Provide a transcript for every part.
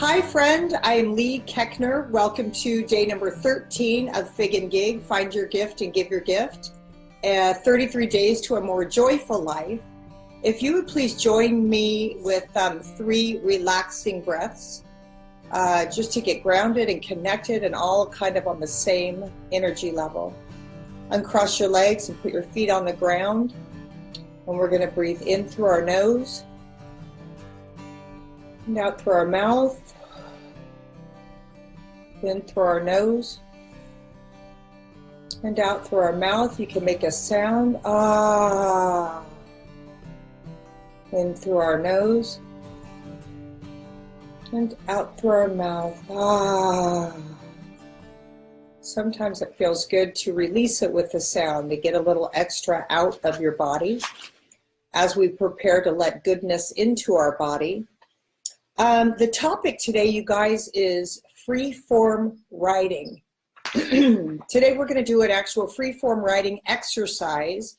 Hi friend, I am Leigh Koechner. Welcome to day number 13 of FYG GYG, Find Your Gift and Give Your Gift. 33 days to a more joyful life. If you would please join me with 3 relaxing breaths, just to get grounded and connected and all kind of on the same energy level. Uncross your legs and put your feet on the ground. And we're going to breathe in through our nose and out through our mouth. In through our nose and out through our mouth. You can make a sound, ah. In through our nose and out through our mouth, ah. Sometimes it feels good to release it with a sound to get a little extra out of your body as we prepare to let goodness into our body. The topic today, you guys, is free-form writing. Today we're going to do an actual free-form writing exercise.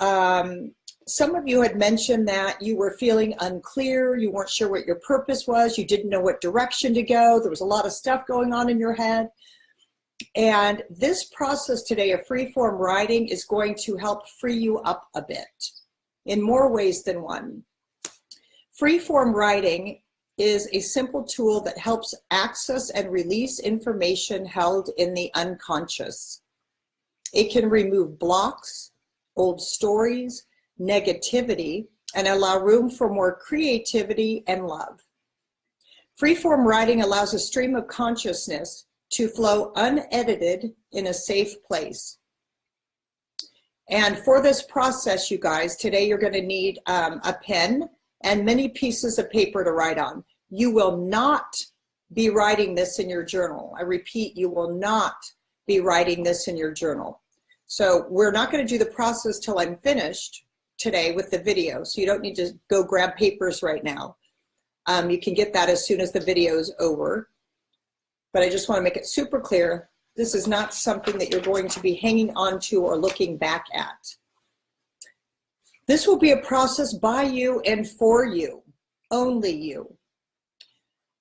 Some of you had mentioned that you were feeling unclear, you weren't sure what your purpose was, you didn't know what direction to go, there was a lot of stuff going on in your head. And this process today of free-form writing is going to help free you up a bit in more ways than one. Free-form writing is a simple tool that helps access and release information held in the unconscious. It can remove blocks, old stories, negativity, and allow room for more creativity and love. Freeform writing allows a stream of consciousness to flow unedited in a safe place. And for this process, you guys, today you're going to need a pen and many pieces of paper to write on. You will not be writing this in your journal. I repeat, you will not be writing this in your journal. So we're not going to do the process till I'm finished today with the video. So you don't need to go grab papers right now. You can get that as soon as the video is over. But I just want to make it super clear, this is not something that you're going to be hanging on to or looking back at. This will be a process by you and for you, only you.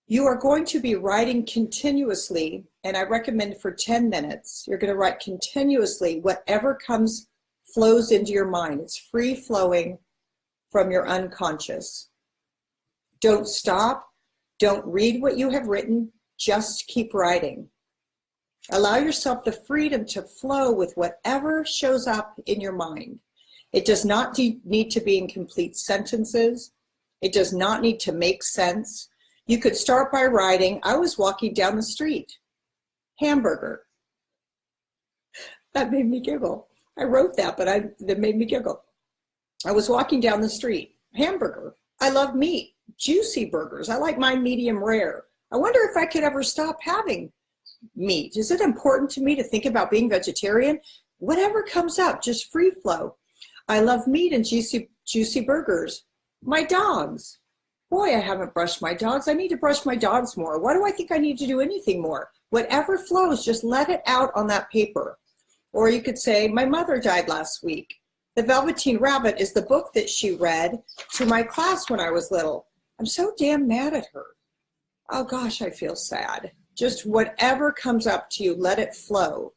You are going to be writing continuously, and I recommend for 10 minutes. You're going to write continuously. Whatever flows into your mind. It's free flowing from your unconscious. Don't stop. Don't read what you have written. Just keep writing. Allow yourself the freedom to flow with whatever shows up in your mind. It does not need to be in complete sentences. It does not need to make sense. You could start by writing, I was walking down the street. Hamburger. That made me giggle. I wrote that, but that made me giggle. I was walking down the street. Hamburger. I love meat. Juicy burgers. I like mine medium rare. I wonder if I could ever stop having meat. Is it important to me to think about being vegetarian? Whatever comes up, just free flow. I love meat and juicy burgers. My dogs. Boy, I haven't brushed my dogs. I need to brush my dogs more. Why do I think I need to do anything more? Whatever flows, just let it out on that paper. Or you could say, my mother died last week. The Velveteen Rabbit is the book that she read to my class when I was little. I'm so damn mad at her. Oh gosh, I feel sad. Just whatever comes up to you, let it flow.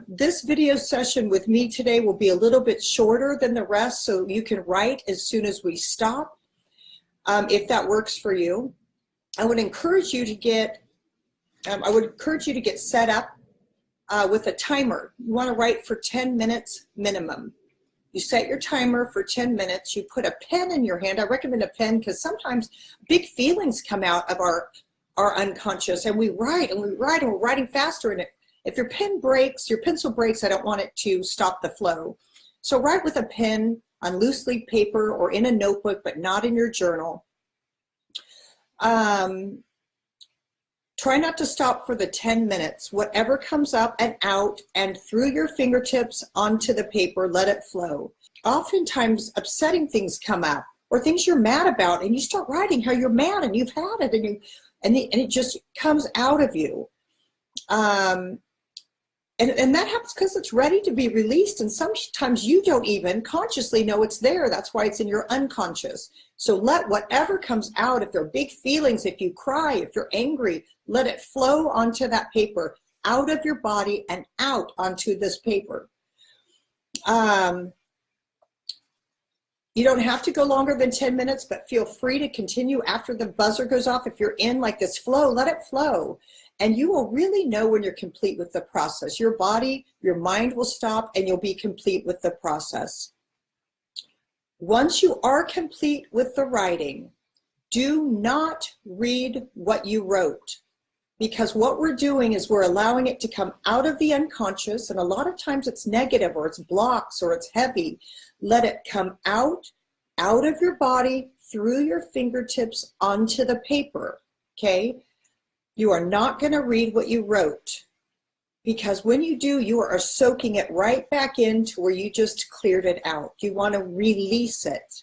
This video session with me today will be a little bit shorter than the rest, so you can write as soon as we stop. If that works for you, I would encourage you to get set up with a timer. You want to write for 10 minutes minimum. You set your timer for 10 minutes. You put a pen in your hand. I recommend a pen because sometimes big feelings come out of our unconscious, and we write and we write and we're writing faster. And if your pen breaks, your pencil breaks, I don't want it to stop the flow. So write with a pen on loose leaf paper or in a notebook, but not in your journal. Try not to stop for the 10 minutes. Whatever comes up and out and through your fingertips onto the paper, let it flow. Oftentimes upsetting things come up or things you're mad about, and you start writing how you're mad and you've had it, and it just comes out of you. And that happens because it's ready to be released. And sometimes you don't even consciously know it's there. That's why it's in your unconscious. So let whatever comes out, if there are big feelings, if you cry, if you're angry, let it flow onto that paper, out of your body and out onto this paper. You don't have to go longer than 10 minutes, but feel free to continue after the buzzer goes off. If you're in like this flow, let it flow. And you will really know when you're complete with the process. Your body, your mind will stop, and you'll be complete with the process. Once you are complete with the writing, do not read what you wrote, because what we're doing is we're allowing it to come out of the unconscious, and a lot of times it's negative or it's blocks or it's heavy. Let it come out of your body, through your fingertips onto the paper, okay? You are not going to read what you wrote, because when you do, you are soaking it right back into where you just cleared it out. You want to release it.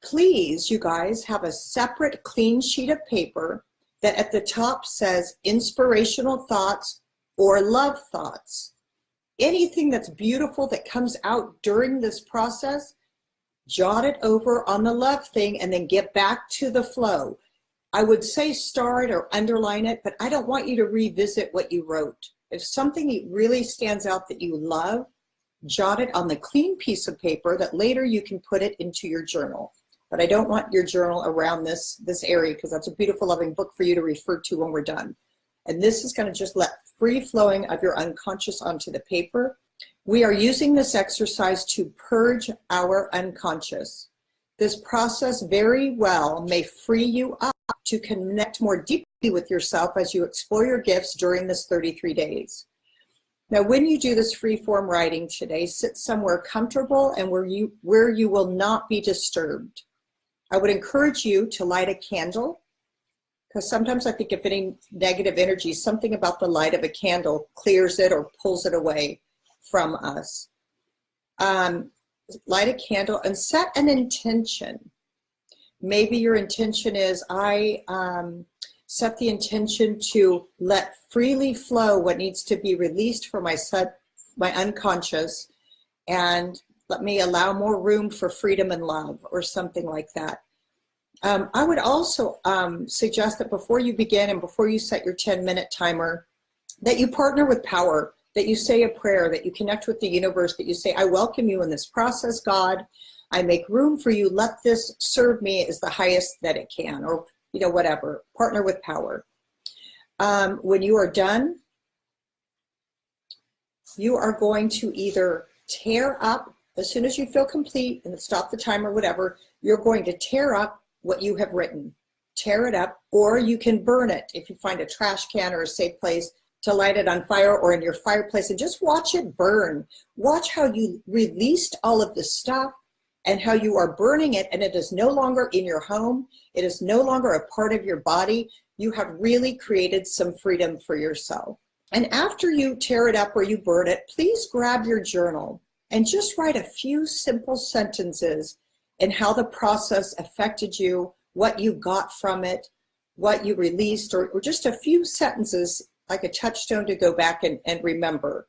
Please, you guys, have a separate clean sheet of paper that at the top says inspirational thoughts or love thoughts. Anything that's beautiful that comes out during this process, jot it over on the love thing and then get back to the flow. I would say star it or underline it, but I don't want you to revisit what you wrote. If something really stands out that you love, jot it on the clean piece of paper that later you can put it into your journal. But I don't want your journal around this area, because that's a beautiful, loving book for you to refer to when we're done. And this is going to just let free flowing of your unconscious onto the paper. We are using this exercise to purge our unconscious. This process very well may free you up to connect more deeply with yourself as you explore your gifts during this 33 days. Now, when you do this free form writing today, sit somewhere comfortable and where you will not be disturbed. I would encourage you to light a candle, because sometimes I think if any negative energy, something about the light of a candle clears it or pulls it away from us. Light a candle and set an intention. Maybe your intention is, I set the intention to let freely flow what needs to be released from my unconscious, and let me allow more room for freedom and love, or something like that. I would also suggest that before you begin and before you set your 10-minute timer, that you partner with power, that you say a prayer, that you connect with the universe, that you say, I welcome you in this process, God. I make room for you. Let this serve me as the highest that it can, or, you know, whatever. Partner with power. When you are done, you are going to either tear up, as soon as you feel complete and stop the timer, whatever, you're going to tear up what you have written. Tear it up, or you can burn it if you find a trash can or a safe place to light it on fire, or in your fireplace, and just watch it burn. Watch how you released all of this stuff and how you are burning it, and it is no longer in your home. It is no longer a part of your body. You have really created some freedom for yourself. And after you tear it up or you burn it, please grab your journal and just write a few simple sentences and how the process affected you, what you got from it, what you released, or just a few sentences, like a touchstone to go back and remember.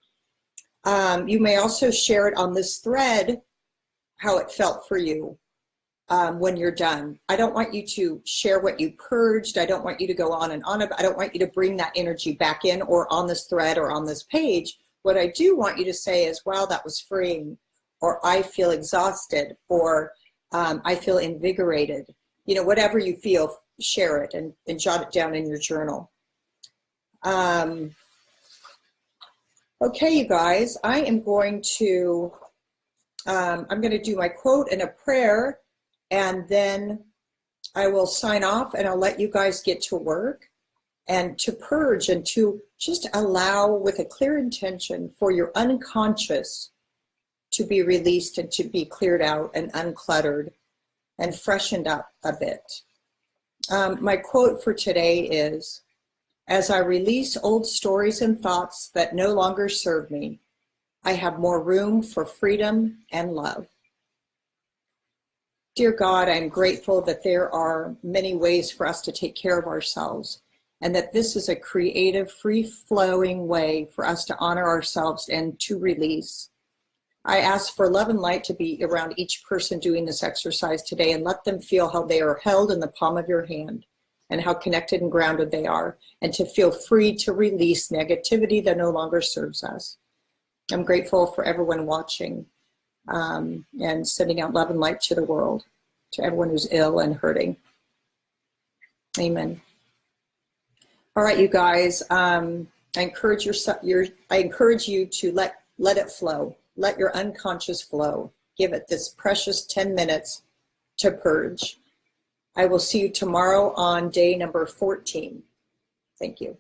You may also share it on this thread, how it felt for you when you're done. I don't want you to share what you purged. I don't want you to go on and on. I don't want you to bring that energy back in or on this thread or on this page. What I do want you to say is, wow, that was freeing, or I feel exhausted, or I feel invigorated. You know, whatever you feel, share it and jot it down in your journal. Okay, you guys, I am going to, I'm going to do my quote and a prayer, and then I will sign off, and I'll let you guys get to work and to purge and to just allow, with a clear intention, for your unconscious to be released and to be cleared out and uncluttered and freshened up a bit. My quote for today is, as I release old stories and thoughts that no longer serve me, I have more room for freedom and love. Dear God, I'm grateful that there are many ways for us to take care of ourselves. and that this is a creative, free-flowing way for us to honor ourselves and to release. I ask for love and light to be around each person doing this exercise today, and let them feel how they are held in the palm of your hand and how connected and grounded they are, and to feel free to release negativity that no longer serves us. I'm grateful for everyone watching, and sending out love and light to the world, to everyone who's ill and hurting. Amen. All right, you guys, I encourage you to let it flow. Let your unconscious flow. Give it this precious 10 minutes to purge. I will see you tomorrow on day number 14. Thank you.